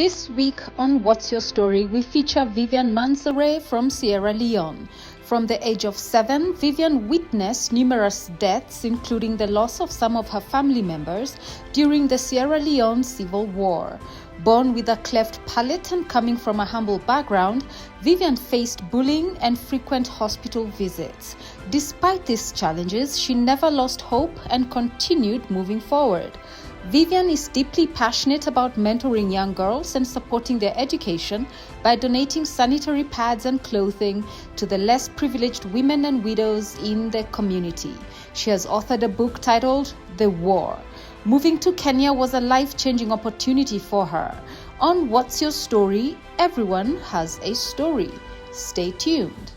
This week on What's Your Story, we feature Vivian Mansoure from Sierra Leone. From the age of 7, Vivian witnessed numerous deaths, including the loss of some of her family members during the Sierra Leone Civil War. Born with a cleft palate and coming from a humble background, Vivian faced bullying and frequent hospital visits. Despite these challenges, she never lost hope and continued moving forward. Vivian is deeply passionate about mentoring young girls and supporting their education by donating sanitary pads and clothing to the less privileged women and widows in the community. She has authored a book titled The War. Moving to Kenya was a life-changing opportunity for her. On What's Your Story, everyone has a story. Stay tuned.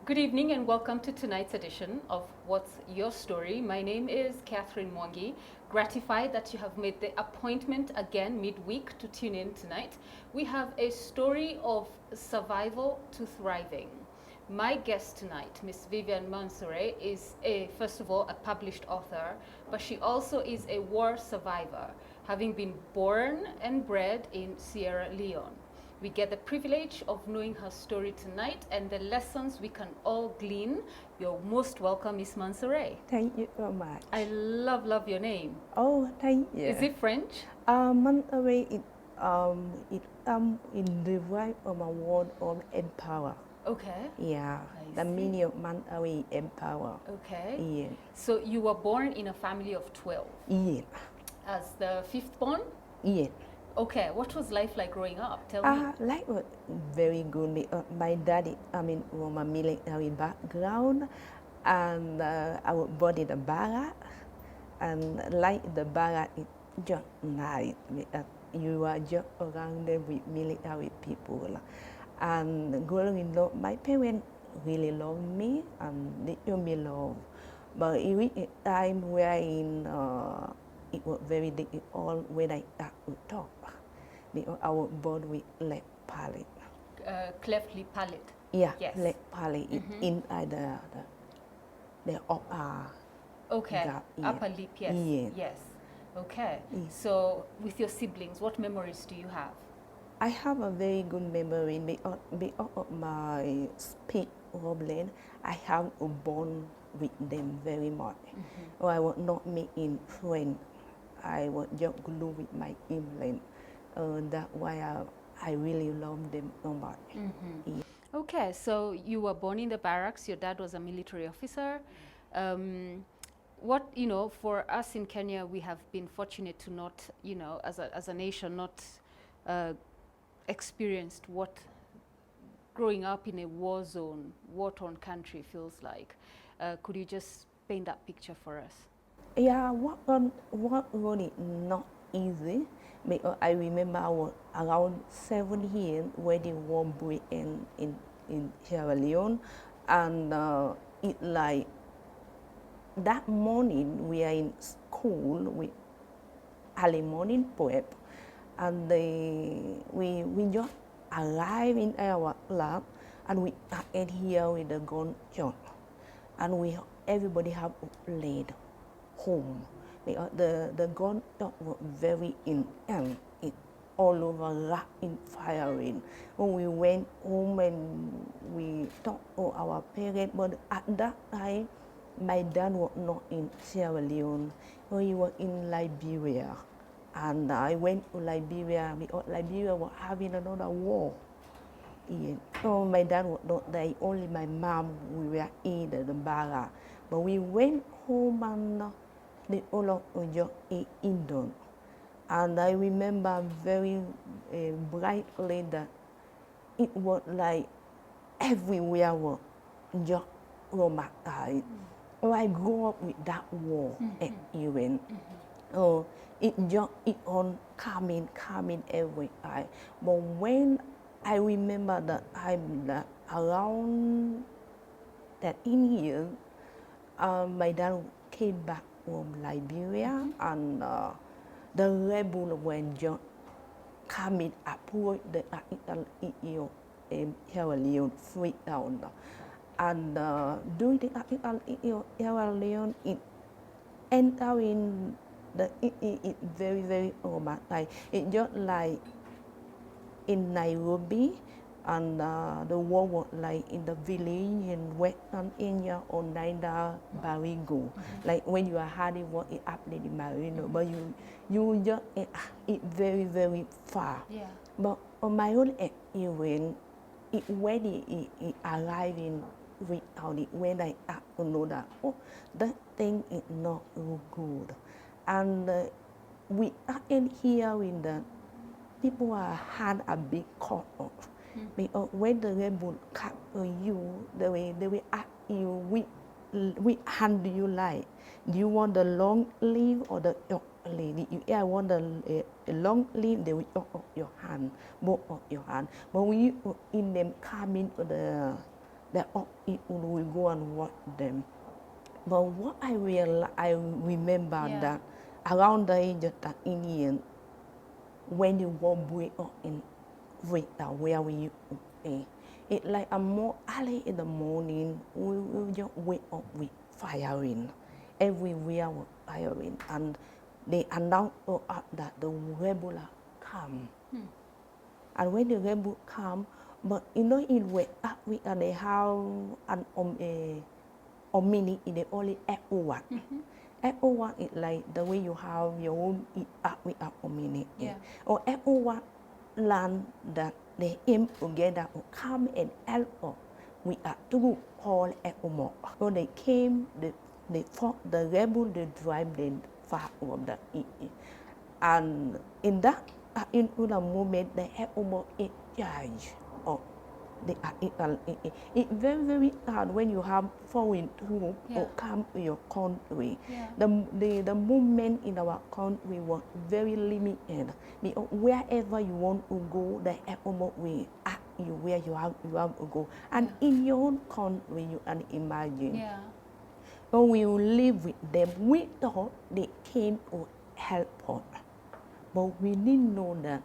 Good evening and welcome to tonight's edition of What's Your Story. My name is Catherine Mwangi. Gratified that you have made the appointment again midweek to tune in tonight. We have a story of survival to thriving. My guest tonight, Miss Vivian Mansoure, is first of all a published author, but she also is a war survivor, having been born and bred in Sierra Leone. We get the privilege of knowing her story tonight and the lessons we can all glean. You're most welcome, Miss Mansoure. Thank you so much. I love your name. Oh, thank you. Is it French? Mansoure, it in the right of a word of empower. Okay. Yeah, the meaning of Mansoure, empower. Okay. Yeah. So you were born in a family of 12? Yeah. As the fifth born? Yeah. Okay, what was life like growing up? Tell me. Life was very good because my daddy, from a military background, and I was born in a barrack, and like the barrack, it's just nice because you are just around there with military people. And growing up, my parents really loved me and they showed me love. But it was a time where it was very difficult when I start to talk. Because I was born with left palate. Cleft lip palate? Yeah, yes. left palate inside the upper okay. gap. Yeah. Upper lip, yes. Yeah. Yes. Okay. Yeah. So with your siblings, what memories do you have? I have a very good memory because of my speech problem. I have a bond with them very much. Or I was not making friends. I was just glued with my England. That's why I really love them so much. Yeah. Okay, so you were born in the barracks. Your dad was a military officer. For us in Kenya, we have been fortunate to not, as a nation, not experienced what growing up in a war zone, war-torn country feels like. Could you just paint that picture for us? Yeah, what really not easy because I remember I was around 7 years when the war broke in Sierra Leone, and it like that morning we are in school with early morning prep, and we just arrived in our lab and we started here with the gunshot, and everybody have laid home because the gunshot was very intense. It all over rapid firing. When we went home and we talked to our parents, but at that time my dad was not in Sierra Leone, he was in Liberia. And I went to Liberia because Liberia was having another war. Yeah. So my dad was not there, only my mom, we were in the barrack. But we went home and they all of us just ate indoors. And I remember very brightly that it was like everywhere was just traumatized. So I grew up with that war event. So it on coming every time. But when I remember that I'm around 13 years, my dad came back from Liberia, and the rebel went just coming approach the Sierra Leone free down. And during the Sierra Leone, it entered in It very, very like it just like in Nairobi, and the war was like in the village in Western India or Naida Barigo. Like when you are harding what it up in Marino, but you just it very, very far. Yeah. But on my own experience, when it arrived in reality, when I know that, oh, that thing is not good. And we are in here in the people are had a big cut off. Because when the rebel cut you, they will ask you which hand do you like? Do you want the long leaf or the short leaf? If you want the long leaf, they will chop off your hand, both of your hand. But when you in them coming the it will go and watch them. But what I remember that around the age of 13 years, when the war break up in Rita, where we used to stay, it like a more early in the morning, we just wake up with firing. Everywhere was firing, and they announced to us that the rebel are come. And when the rebel come, but you know in West Africa they have an mini in the only F1. F1 is like the way you have your own Africa mini. Or F1 land that they aim together to come and help us. We are two called F1. So they came, they fought the rebel, they drive them far from the and in that in the moment the F1 is charged of it's very, very hard when you have foreign troops who come to your country. The movement in our country was very limited. Because wherever you want to go, the F1 will ask you where you have to go. And in your own country, you can imagine. So we will live with them. We thought they came to help us. But we didn't know that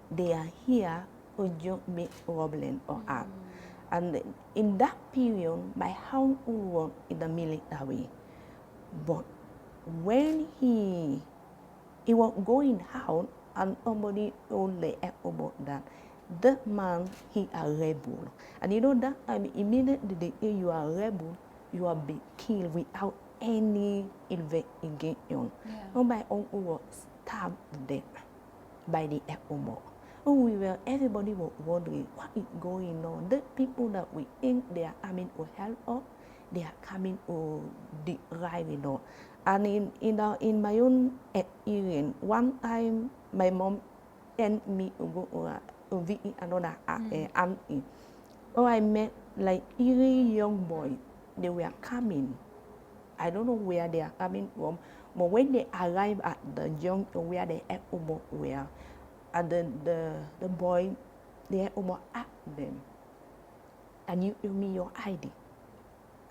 they are here to just make problem for us. And in that period, my husband was in the military. But when he was going out, and somebody told the about that man, he a rebel. And you know that time, immediately they say you are a rebel, you are be killed without any investigation. So my uncle was stabbed to death by the FOMO. Everybody was wondering what is going on. The people that we think they are coming to help us, they are coming to drive it on. And in my own experience, one time my mom sent me to go to visit another auntie. Oh, I met like 3 young boys. They were coming. I don't know where they are coming from, but when they arrived at the junction where the FOMO were, and the boy, they almost asked them, and you give me your ID.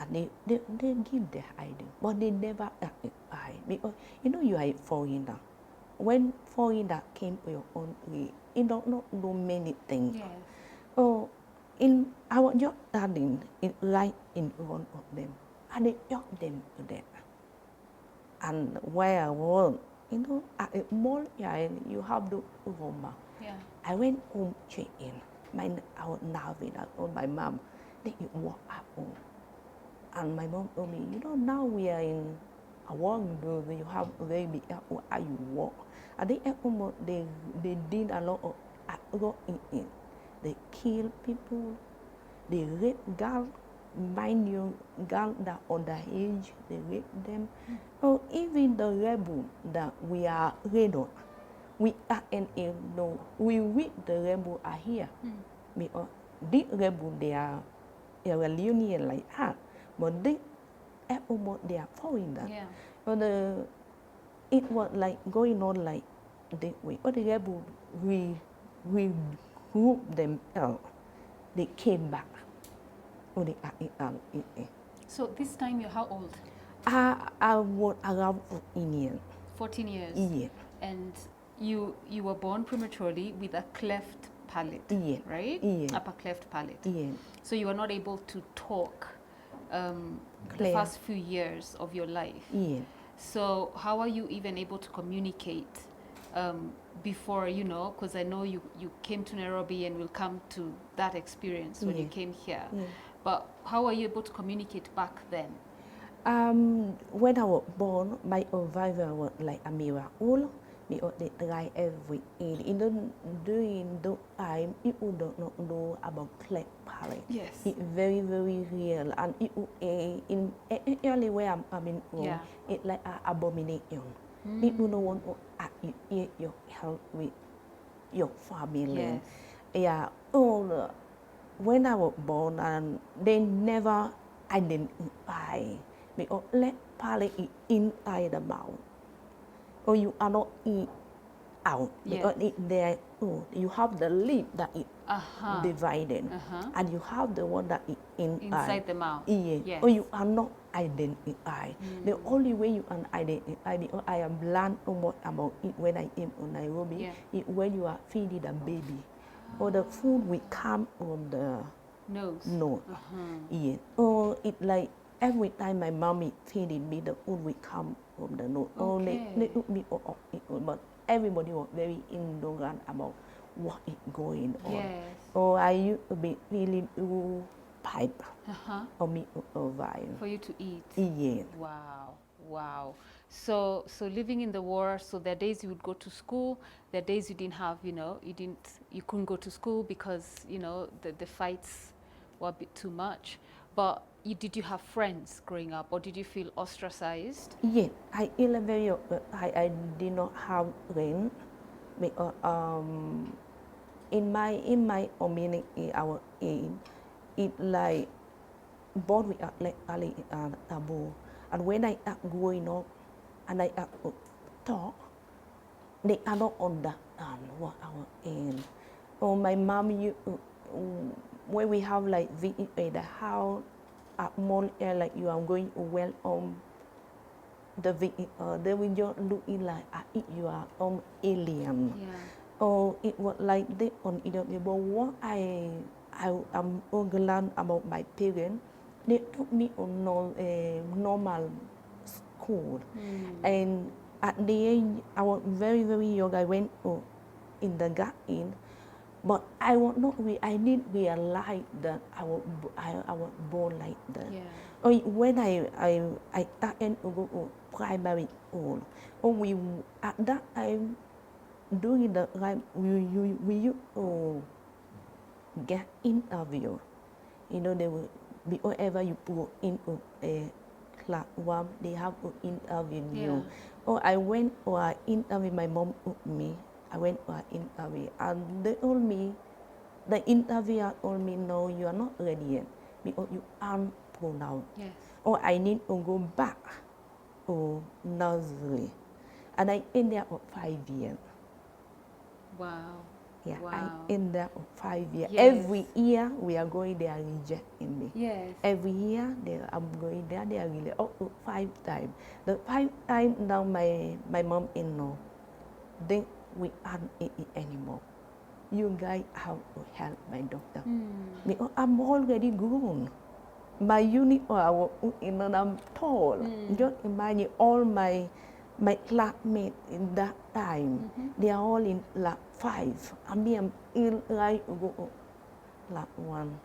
And they give their ID, but they never asked ID. Because, you know, you are a foreigner. When foreigner came to your country, you don't know many things. So, I was just standing right in front of them, and they shot them to death. And where I was, you know, at a mall, you have the Roma. I went home, check in. I was nervous. I told my mom, then you walk up home. And my mom told me, you know, now we are in a war, you have a very big how you walk. And they did a lot of in. They kill people, they rape girls. Mind you, girls that are underage, they rape them. So even the rebel that we are ready, we are we with the rebel are here. Because these rebel they are Leone like us, but they are foreign that. So it was like going on like that way. But the rebel we group them out. They came back. So this time you're how old? I was around 14 years. 14 years? Yeah. And you were born prematurely with a cleft palate, right? Upper cleft palate. So you were not able to talk the first few years of your life. So how are you even able to communicate before, because I know you came to Nairobi and will come to that experience when you came here. Yeah. But how are you able to communicate back then? When I was born, my survival was like a miracle. Because they try every aid. Even during the time, people don't know about black parent. Yes. It's very, very real. And it in early where I'm coming from, it's like an abomination. People don't want to associate your health with your family. Yes. Yeah. When I was born, and they never identify because black parent is inside the mouth. Or you are not eat out because there you have the lip that is divided, and you have the one that is inside the mouth. Yes. Or you are not identified. The only way you can identify, because I am learned almost about it when I came to Nairobi, is when you are feeding the baby, or the food will come from the nose. Yes. Or it like every time my mom is feeding me, the food will come from the nose. Okay. They took me but everybody was very ignorant about what is going on. Yes. I used to be feeling too pipe for me to survive. For you to eat. Yes. Wow. So living in the war, so there are days you would go to school, there are days you didn't have, you couldn't go to school because, the fights were a bit too much. But did you have friends growing up, or did you feel ostracized? Yes, I feel very, I did not have friends because in my community, our age, it like both we are like taboo. And when I are growing up and I are talk, they are not understand what our age. My mom, when we have like visitor the house at mall, like you are going to welcome the visitor, they will just look in like you are alien. It was like this on either. But what I am glad about my parents, they took me on normal school. And at the age, I was very, very young. I went in the garden, but I was not. I didn't realize that I was born like that. When I started to go to primary school, at that time, during the time we used to get interview. They will, wherever you put into a classroom, they have to interview you. I went for an interview, my mom took me. I went for an interview, and they told me, the interviewer told me, no, you are not ready yet because you aren't pronounced. I need to go back to nursery. And I in there for 5 years. Wow. Yeah, wow. I in there for 5 years. Yes. Every year we are going, they are rejecting me. Yes. Every year I'm going there, they are really up to 5 times. The 5 times now my mom-in-law, then we aren't eat it anymore. You guys have to help my daughter. Because I'm already grown. My unit, I'm tall. Just imagine all my classmates in that time, they are all in lab 5. And me, I'm in like lab 1.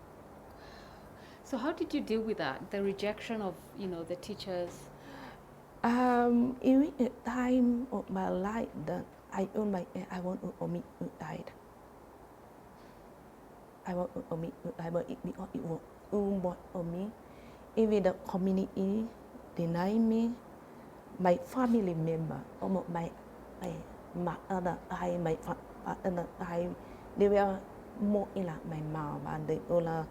So how did you deal with that? The rejection of, the teachers? In a time of my life that I want to omit suicide. I want to omit suicide, but because it was too much for me. Even the community deny me, my family member, almost my mother, my father, they were more like my mom, and they told her,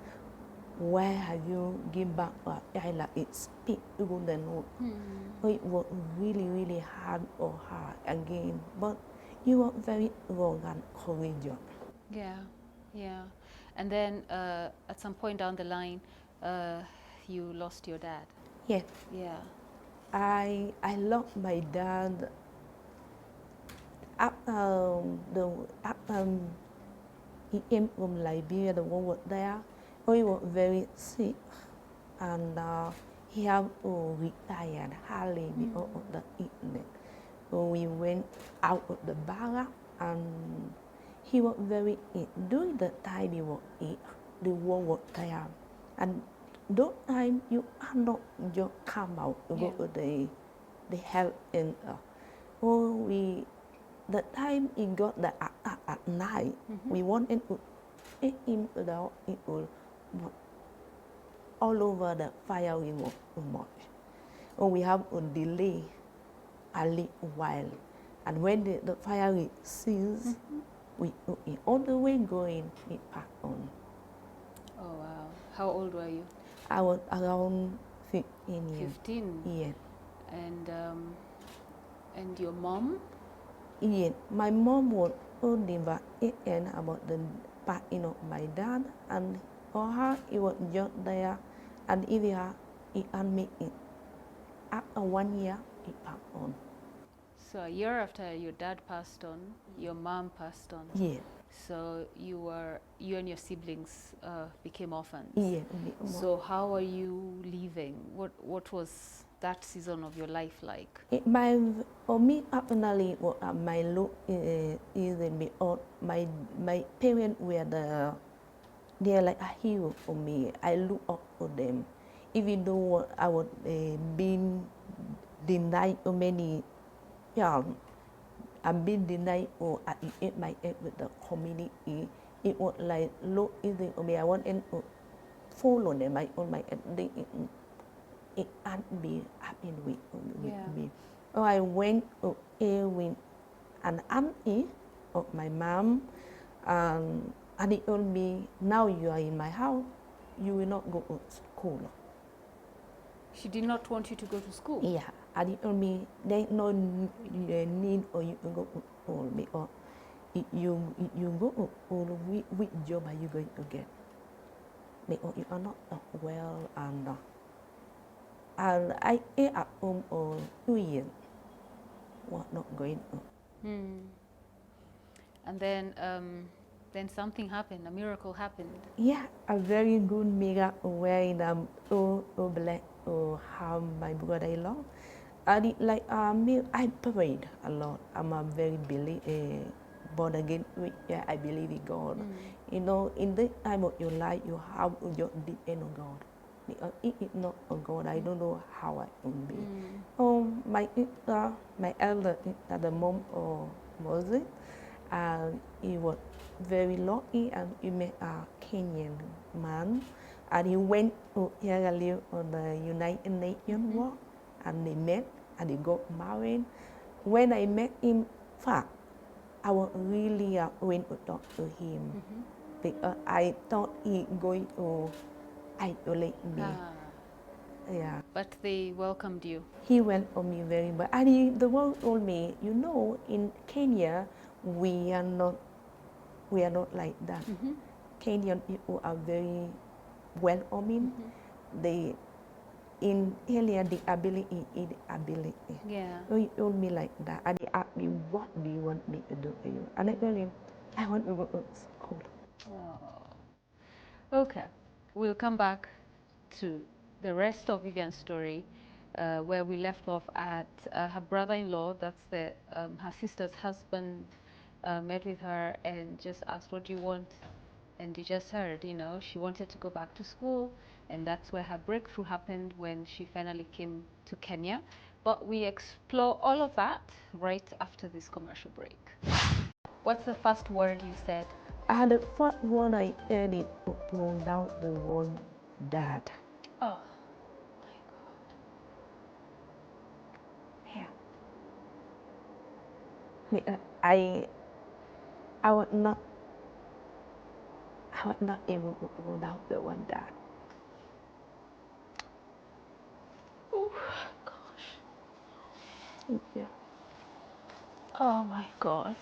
why have you given back a child like it speak to the note? It was really, really hard for her again, but you were very wrong and courageous. Yeah. And then at some point down the line, you lost your dad. Yes. Yeah. I lost my dad after he came from Liberia. The war was there. He was very sick, and he have retired hardly because of the illness. So we went out of the barrack and he was very ill. During the time he was ill, the war was there. And those time you are not just come out to go to the health and oh we the time he got the attack at night, we wanted to take him to the hospital, but all over the firing was too much. So we have to delay a little while. And when the fire ceased, we on the way going, it passed on. Oh, wow. How old were you? I was around 15 years. 15? Yeah. And your mom? Yeah. My mom was only about 8 years about the passing of my dad, and for her, it was just there, and if it had made it. After 1 year, it passed on. So a year after your dad passed on, your mom passed on. Yeah. So you and your siblings became orphans. Yeah. So how are you living? What was that season of your life like? For me, personally, what my look is because my parents were they're like a hero for me. I look up for them, even though I was being denied so many. Yeah, I'm being denied or at my age with the community. It was like look easy for me. I wanted to follow them on my it can't be happening with me. So I went with an auntie of my mom, and he told me, now you are in my house, you will not go to school. She did not want you to go to school? Yeah, and he told me, there is no need for you to go to school because if you go to school, which job are you going to get? Because you are not well and I ate at home for 2 years. Was not going on. And then something happened. A miracle happened. Yeah, a very good miracle where I'm black to have my brother-in-law. I did like I prayed a lot. I'm a very born again. Yeah, I believe in God. You know, in this time of your life, you have to just depend on God. Because if it's not on God, I don't know how I will be. My elder at the mom of Moses, he was very lucky and he met a Kenyan man, and he went to Sierra Leone on the United Nations work, and they met and they got married. When I met him, fact, I was really went to talk to him because I thought he going to isolate me. Yeah. But they welcomed you. He welcomed me very much. And the one told me, you know, in Kenya, we are not like that. Kenyan people are very welcoming. They in earlier the ability is ability. Yeah. So he told me like that. And he asked me, what do you want me to do for you? And I told him, I want to go to school. Oh. Okay. We'll come back to the rest of Vivian's story, where we left off at her brother-in-law, that's her sister's husband, met with her and just asked, what do you want? And you just heard, you know, she wanted to go back to school, and that's where her breakthrough happened when she finally came to Kenya. But we explore all of that right after this commercial break. What's the first word you said? The first one I said it pulled out the word dad. Oh. Yeah. I was not able to pull out the word dad. Oh gosh. Yeah. Oh my God.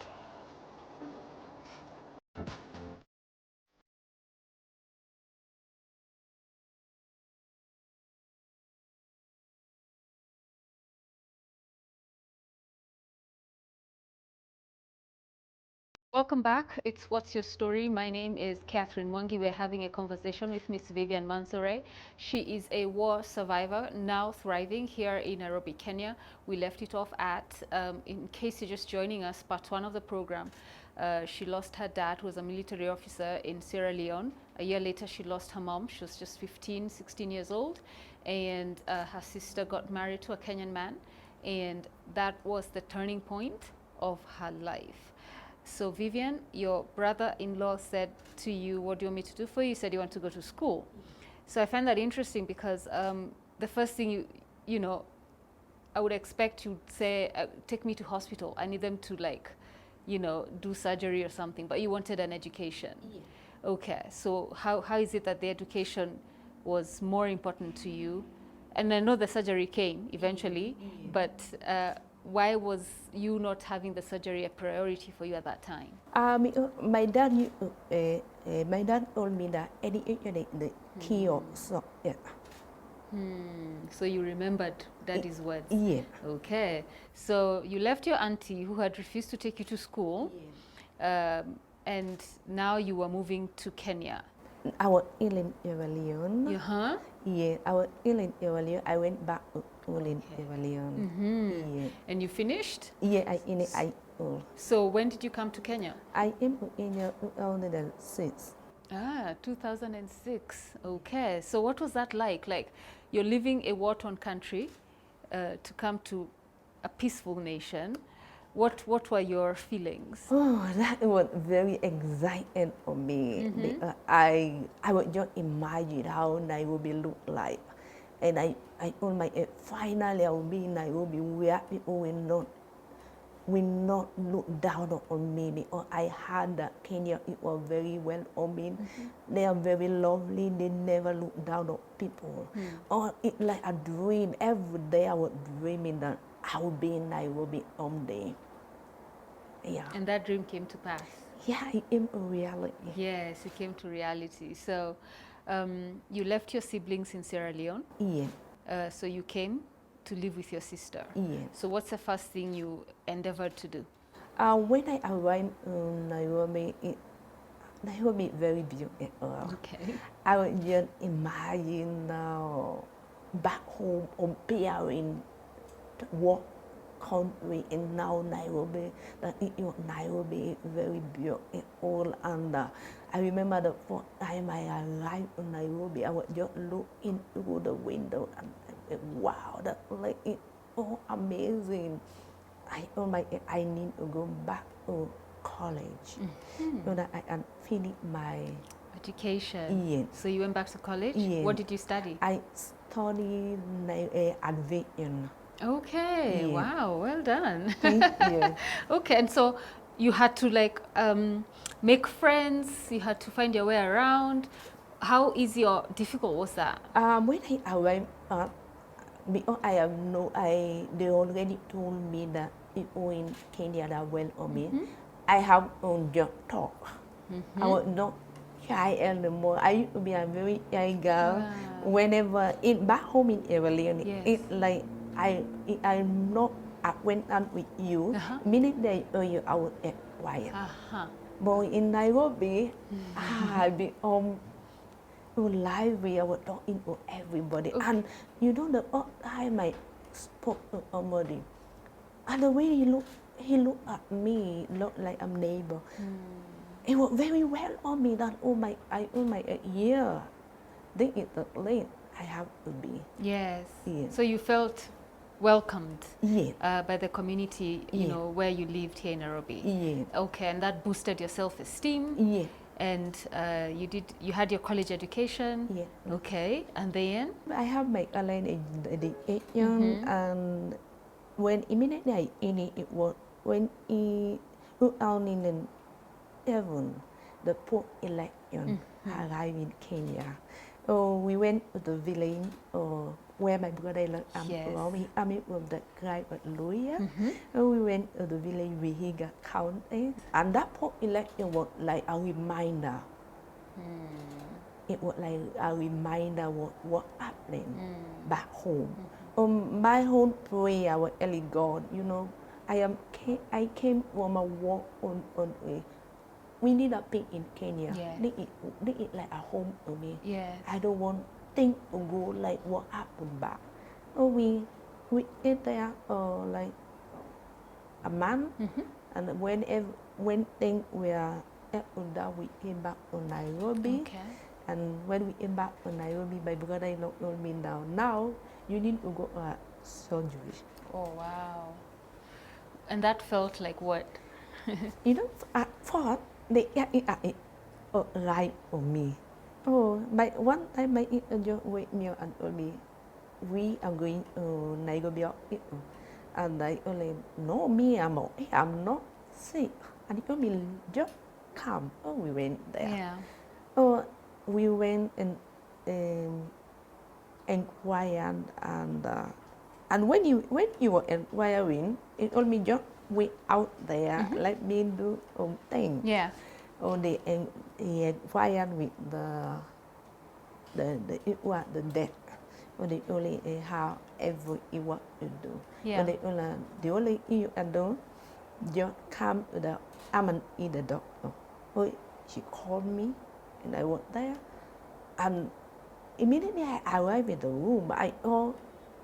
Welcome back. It's What's Your Story? My name is Catherine Mwangi. We're having a conversation with Miss Vivian Mansoray. She is a war survivor, now thriving here in Nairobi, Kenya. We left it off at, in case you're just joining us, part one of the program. She lost her dad, who was a military officer in Sierra Leone. A year later, she lost her mom. She was just 15, 16 years old. And her sister got married to a Kenyan man. And that was the turning point of her life. So Vivian, your brother-in-law said to you, what do you want me to do for you? You said you want to go to school. So I find that interesting because the first thing you know, I would expect you'd say, take me to hospital. I need them to do surgery or something, but you wanted an education. Yeah. Okay, so how is it that the education was more important to you? And I know the surgery came eventually, but why was you not having the surgery a priority for you at that time? My dad told me that education is the key of so yeah. So you remembered Daddy's words? Yeah. Okay. So you left your auntie who had refused to take you to school, and now you were moving to Kenya. I was ill in Sierra Leone. Uh-huh. Yeah, I was ill in Sierra Leone. I went back to in Sierra Leone. Yeah. And you finished? Yeah, I So when did you come to Kenya? I came to Kenya 2006. 2006. Okay. So what was that like? Like, you're leaving a war-torn country to come to a peaceful nation. What were your feelings? Oh, that was very exciting for me. Because I would just imagine how Nairobi looked like. And I told my finally I will be in Nairobi where people will not look down on me, because I heard that Kenya people are very welcoming. They are very lovely. They never look down on people. Oh, it's like a dream. Every day I was dreaming that I will be in Nairobi someday. Yeah. And that dream came to pass. Yeah, it came to reality. Yes, it came to reality. So you left your siblings in Sierra Leone. Yeah. So you came to live with your sister. Yeah. So what's the first thing you endeavored to do? When I arrived in Nairobi, Nairobi is very beautiful. Okay. I would just imagine now back home comparing what country and now Nairobi, that Nairobi is very beautiful. And I remember the first time I arrived in Nairobi, I would just look into the window and wow, that like it's so amazing. I need to go back to college so that I can finish my education. Yeah. So you went back to college? Yeah. What did you study? I studied at Vivian. Okay, Yeah. wow, well done. Thank you. Okay, and so you had to make friends, you had to find your way around. How easy or difficult was that? When I arrived, because they already told me that people in Kenya are well on me. I have just talk. I was not shy anymore. I used to be a very shy girl. Wow. Whenever back home in Sierra Leone, Yes. it's like I'm not went on with you. Minute they you, I would get quiet. But in Nairobi, I become lively. I was talking to everybody, and you know the first time I spoke to somebody, and the way he looked at me, looked like a neighbor. It was very well on me that yeah, this is the place I have to be. Yes. Yeah. So you felt welcomed Yeah. by the community, you know, where you lived here in Nairobi. Yeah. Okay, and that boosted your self-esteem. Yeah. And you had your college education. Yeah. Okay, and then? I have my college education, and when immediately I in it was when in 2007, the post election arrived in Kenya. So we went to the village where my brother from. He came from the tribe of Luya. So we went to the village Vihiga County, and that post election was like a reminder. It was like a reminder what happened back home. My whole prayer was, God, you know, I came from a walk on we need a pig in Kenya. Yeah. They eat like a home for me. Yes. I don't want things to go like what happened back. Oh, we ate there like a month, and when things were down, we came back to Nairobi. Okay. And when we came back to Nairobi, my brother-in-law told me now you need to go surgery. Oh, wow. And that felt like what? You know, at first they right for me. Oh, my one time my agent wake me up and told me we are going to Nairobi, and I only no me I'm okay, I'm not sick. And he told me just come. Oh, we went there. Yeah. Oh, we went and inquired and when you were inquiring, it told me just wait out there, let me do thing. Yeah. Oh, they inquired with the death. Or they only how every what to do. Yeah. Or they only the only you can do just come to the the doctor. Oh, she called me and I went there and immediately I arrived in the room. I saw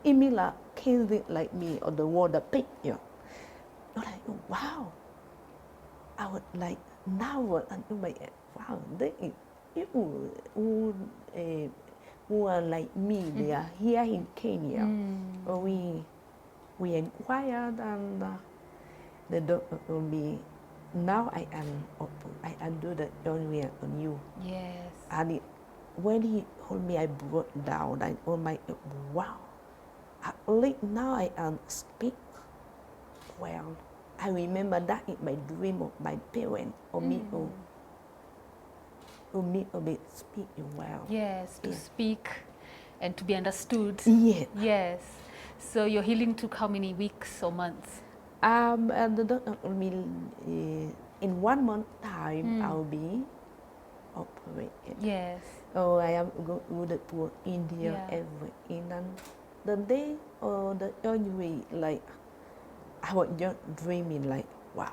Emila killed like me on the wall, the picture. I was like, oh, wow. I was like, now what? And I'm like, wow, who are like me, they are here in Kenya. We inquired and the doctor told me, now I am do the surgery on you. Yes. And when he told me, I broke down. I told my, wow, at least now I am speak well. I remember that in my dream of my parents, or me to be speaking well. Yes, to speak and to be understood. Yes. Yes. So your healing took how many weeks or months? And the doctor told me in 1 month time I'll be operated. Yes. Oh, I am go to India every and the day or the surgery, like I was just dreaming, like wow.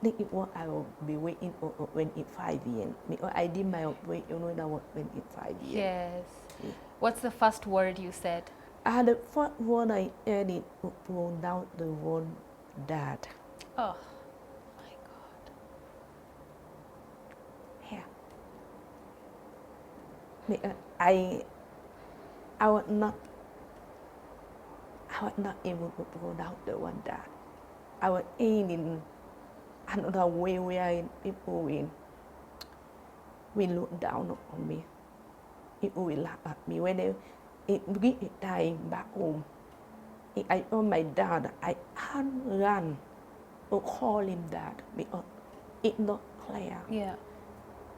This is what I will be waiting for 25 years. Because I did my operation when I was 25 years. Yes. Yeah. What's the first word you said? The first word I heard it pronounce the word dad. Oh my God. Yeah. Because I was not able to pronounce the word dad. I was in another way where people will look down on me. People will laugh at me. When it reached time back home, I told my dad, I can't run to call him dad because it's not clear. Yeah.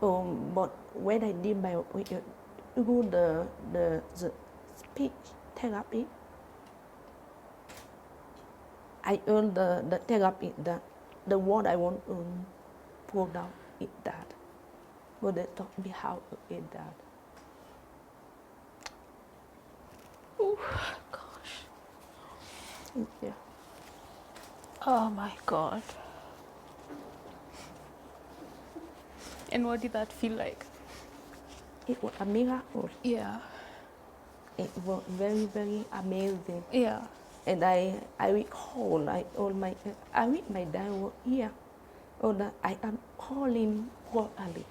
But when I did my do the speech therapy, I earned the therapy that the word I want to pronounce is that. But they taught me how to eat that. Oh gosh. Yeah. Oh my God. And what did that feel like? It was a miracle. Yeah. It was very, very amazing. Yeah. And I recall, I with my dad was here. Oh, that I am calling properly.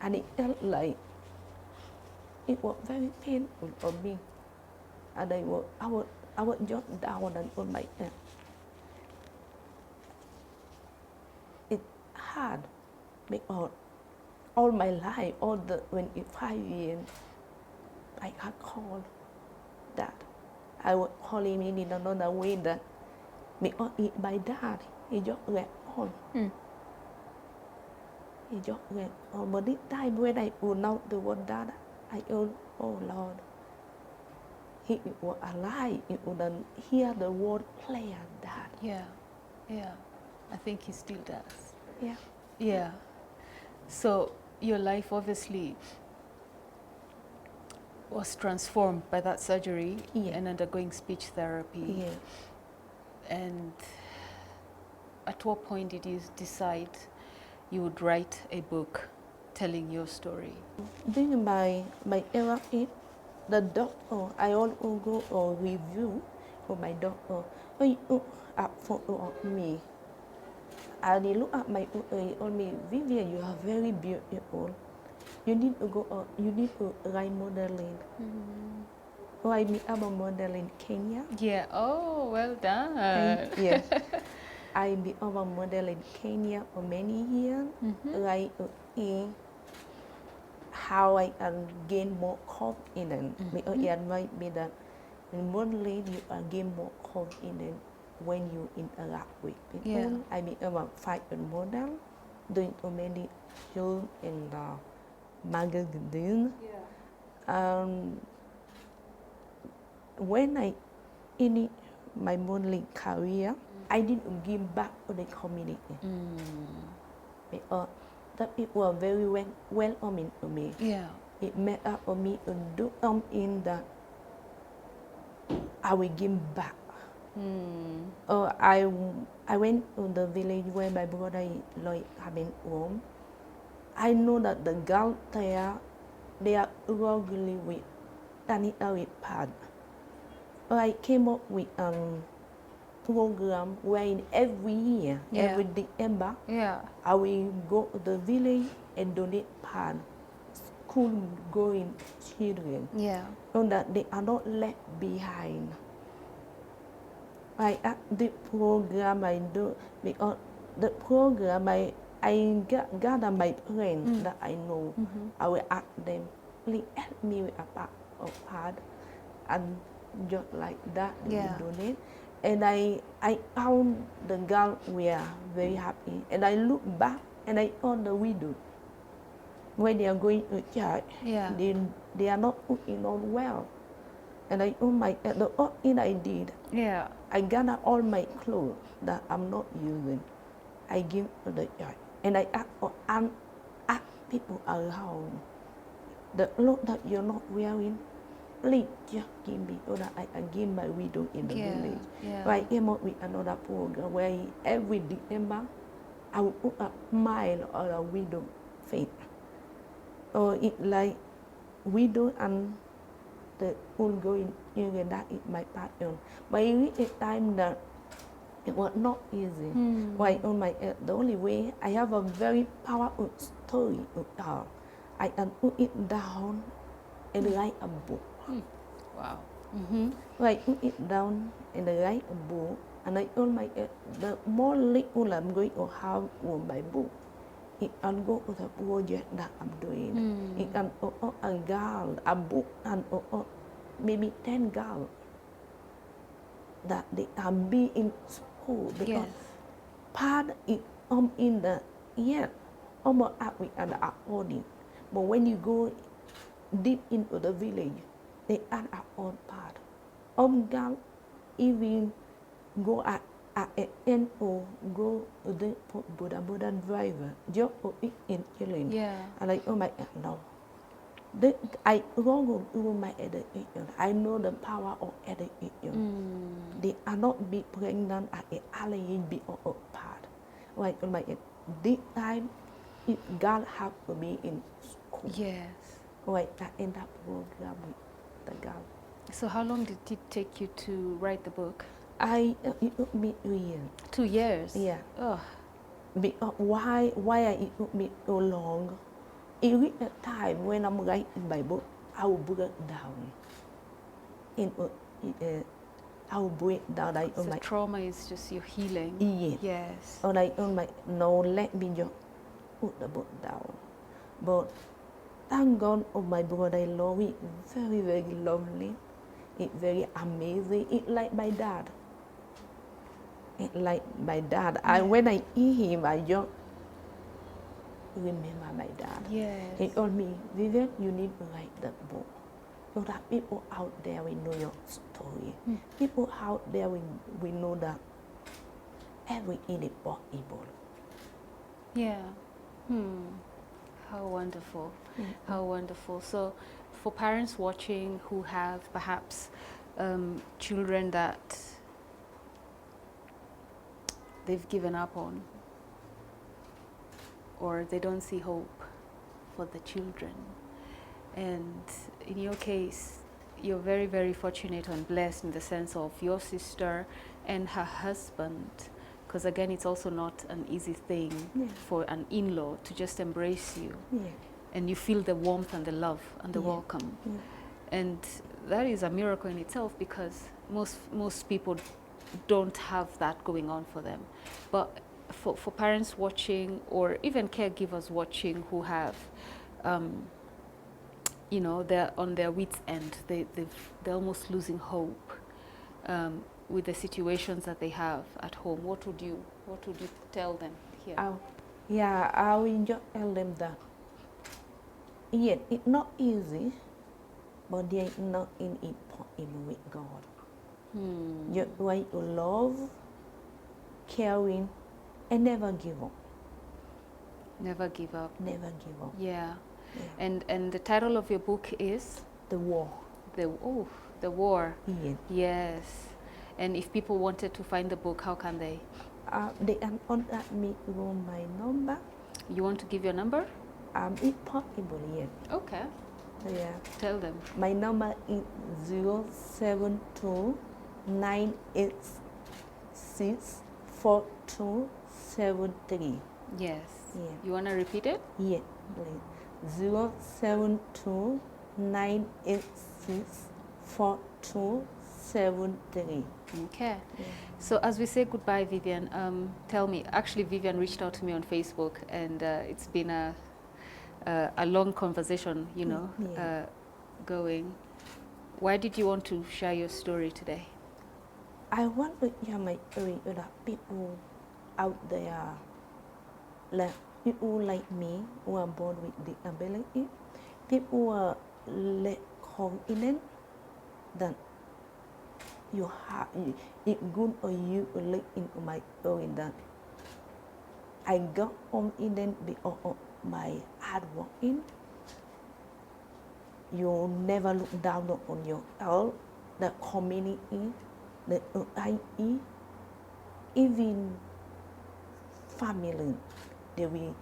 And it felt like it was very painful for me. And I was just down and on my head. It's hard because all my life, all the 25 years, I had called that. I was calling him in another way that because my dad, he just went on. He just went on. But this time when I pronounce the word dad, I thought, oh Lord, he was alive. He wouldn't hear the word clear, dad. Yeah. Yeah. I think he still does. Yeah. Yeah. So your life obviously was transformed by that surgery and undergoing speech therapy. Yeah. And at what point did you decide you would write a book telling your story? During my era, the doctor, I also go or review for my doctor. He look at photo of me. And he look at my on me, Vivian, you are very beautiful. You need to go. You need to write modeling. So I become a model in Kenya. Yeah. Oh, well done. Yes. I become a model in Kenya for many years. Like how I can gain more confidence. Because he advised me that in modeling you can gain more confidence when you interact with people. Yeah. I become a fashion model, doing so many shows in the magazine. When I in my modeling career, I didn't give back to the community. Because the people were very welcoming to me. Yeah. It made up for me to do something that I will give back. I went to the village where my brother is coming home. I know that the girls there, they are struggling with sanitary pad. I came up with a program where every year, every December, I will go to the village and donate pad. School going children, so that they are not left behind. I act the program I do because the program I gather my friends that I know. I will ask them, please help me with a pack of pad, and just like that they will donate. And I found the girls were very happy. And I look back and I saw the widow. When they are going to church, they are not looking on well. And I own the thing I did. I gather all my clothes that I'm not using. I give to the church. And I ask people around, the clothes that you're not wearing, please just give me so that I can give my widow in the village. So I came up with another program where every December I would put a smile on a widow face. So it's like widow and the ongoing children, that is my passion. But it reached a time that it was not easy. Why on my the only way I have a very powerful story to tell. I can put it down and write a book. Wow. So I put it down and I write a book, and I told my the more little I'm going to have on my book, it can go to the project that I'm doing. It can a girl, a book, and maybe 10 girls that they can be in school, because part is in the almost up with an according. But when you go deep into the village, they add our own part. Girl even go at end or go to the Buddha driver, just for it in children. And like, oh my God, no. I go through my education. I know the power of education. They are not be pregnant at an early age because of part. Like, oh my God, this time, it girl have to be in school. Like, I end up program with the girl. So how long did it take you to write the book? It took me 2 years. 2 years? Yeah. Oh. Because why it took me so long? It reached a time when I'm writing my book, I will break down. I will break down. So trauma is just your healing? Yes. Or no, let me just put the book down. But thank God of my brother-in-law, he very, very lovely. It's very amazing. It's like my dad. It's like my dad. When I see him, I just remember my dad. He told me, Vivian, you need to write the book so that people out there will know your story. People out there will know that everything is possible. How wonderful. How wonderful. So for parents watching who have perhaps children that they've given up on, or they don't see hope for the children. And in your case, you're very, very fortunate and blessed in the sense of your sister and her husband, because again, it's also not an easy thing for an in-law to just embrace you. And you feel the warmth and the love and the welcome. And that is a miracle in itself, because most people don't have that going on for them. But for parents watching, or even caregivers watching who have, you know, they're on their wits' end, they're almost losing hope with the situations that they have at home, what would you tell them here? I will just tell them that, yes, it's not easy, but there is nothing impossible with God. Just way to love, caring, and never give up. Never give up. Never give up. Yeah. And the title of your book is? The War. The War. Yes. Yes. And if people wanted to find the book, how can they? They can contact me on my number. You want to give your number? If possible, yes. Okay. Yeah. Tell them. My number is 072-986-4273. Yes. Yeah. You want to repeat it? Yes, please. 072-986-4273. Okay. So as we say goodbye, Vivian, tell me, actually Vivian reached out to me on Facebook, and it's been a long conversation, you know, going. Why did you want to share your story today? I want to share my story with people out there, like people like me who are born with disability, people who are less confident that you have, it's good for you to look into my story that I got confident because of my hard working. You never look down on yourself, the community, the society, even family, they will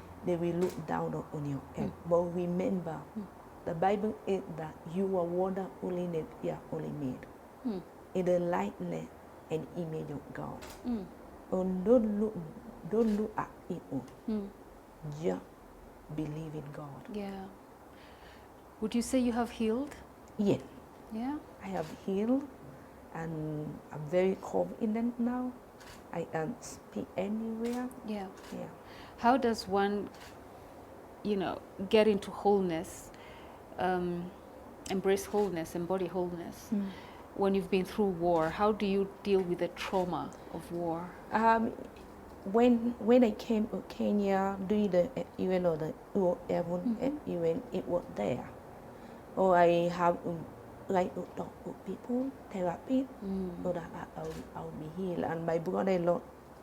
look down on you. But remember, the Bible is that you are wonderfully made, fearfully made. In the likeness and image of God. And don't look at people. Just believe in God. Yeah. Would you say you have healed? Yes. Yeah. I have healed, and I'm very confident now. I can speak anywhere. Yeah. Yeah. How does one, you know, get into wholeness, embrace wholeness, embody wholeness? When you've been through war, how do you deal with the trauma of war? When I came to Kenya, doing the UN or the UN, it was there. Or I have like to talk to people, therapy, so that I'll be healed. And my brother-in-law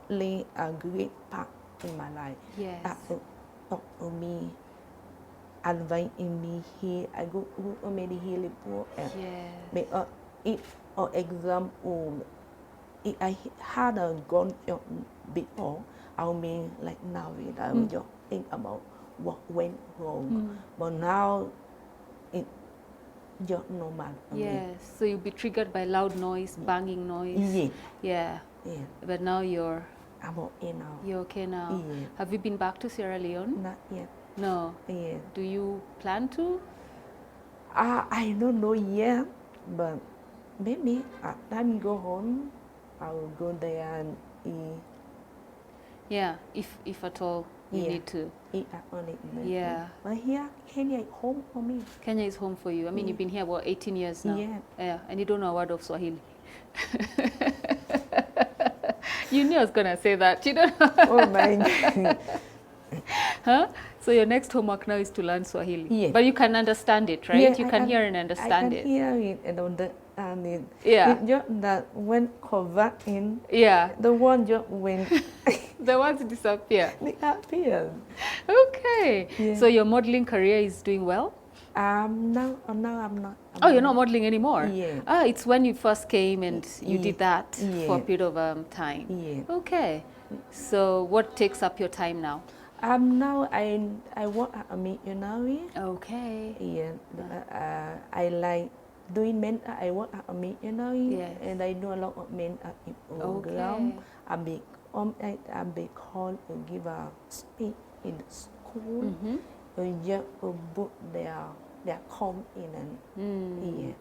play a great part in my life. Yes. Talk to me, inviting me here. I go to many healing programs. Yes. For example, if I had a gun job before, I mean like now I will just think about what went wrong. But now it's just normal. Yes. So you'll be triggered by loud noise, banging noise. Yeah. But now I'm okay now. You're okay now. Yeah. Have you been back to Sierra Leone? Not yet. No. Yeah. Do you plan to? I don't know yet, but maybe at time go home, I will go there and eat. Yeah, if at all you need to. Eat at only. Yeah. But here, Kenya is home for me. Kenya is home for you. I mean, you've been here about 18 years now. Yeah. And you don't know a word of Swahili. You knew I was going to say that. You don't know. Oh my God. Huh? So your next homework now is to learn Swahili. Yeah. But you can understand it, right? Yeah, you can hear and understand it. I can hear it and understand it. Yeah. It's just that when converting, Yeah. the one just went. The ones disappear. They appeared. Okay. Yeah. So your modeling career is doing well? No, I'm not. You're not modeling anymore? Yeah. It's when you first came and you did that for a Yeah. period of time. Yeah. Okay. So what takes up your time now? Now I work at a missionary. Okay. Yeah, I like doing men. I work at a missionary, Yes. and I do a lot of men at the program. Okay. I be called to give a speak in the school. Mm-hmm. Just book their come in and yeah.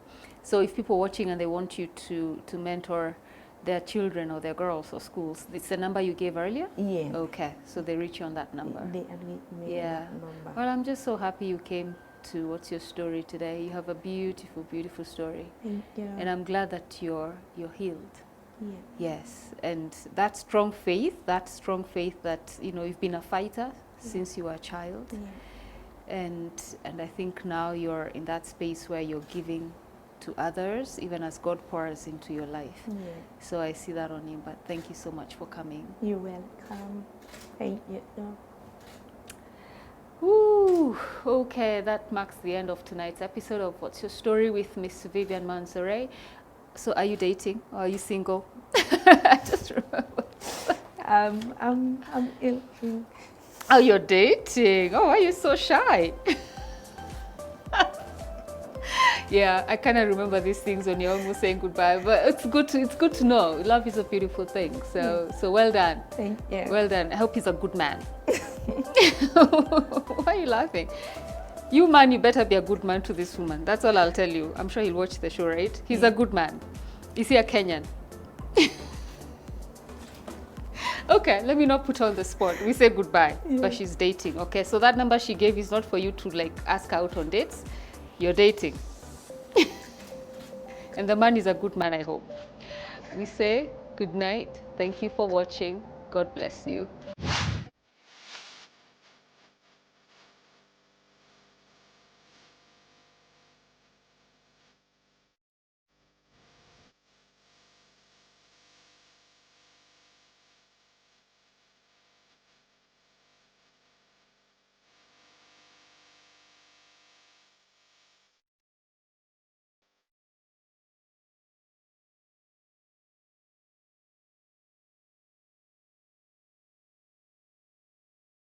So if people watching and they want you to mentor their children or their girls or schools, it's the number you gave earlier? Yeah. Okay, so they reach you on that number. They agree me Yeah. that number. Well, I'm just so happy you came to What's Your Story today. You have a beautiful, beautiful story. Thank you. And I'm glad that you're healed. Yeah. Yes, and that strong faith that, you've been a fighter since you were a child. Yeah. And I think now you're in that space where you're giving to others, even as God pours into your life. Yeah. So I see that on you, but thank you so much for coming. You're welcome. Thank you. Ooh, okay, that marks the end of tonight's episode of What's Your Story with Miss Vivian Mansoray. So are you dating or are you single? I just remember. I'm ill. Oh, you're dating. Oh, why are you so shy? Yeah, I kind of remember these things when you're almost saying goodbye, but it's good to know. Love is a beautiful thing. So well done. Thank you. Well done. I hope he's a good man. Why are you laughing? You man, you better be a good man to this woman. That's all I'll tell you. I'm sure he'll watch the show, right? He's a good man. Is he a Kenyan? Okay, let me not put her on the spot. We say goodbye, but she's dating. Okay, so that number she gave is not for you to like ask her out on dates. You're dating. And the man is a good man, I hope. We say good night. Thank you for watching. God bless you.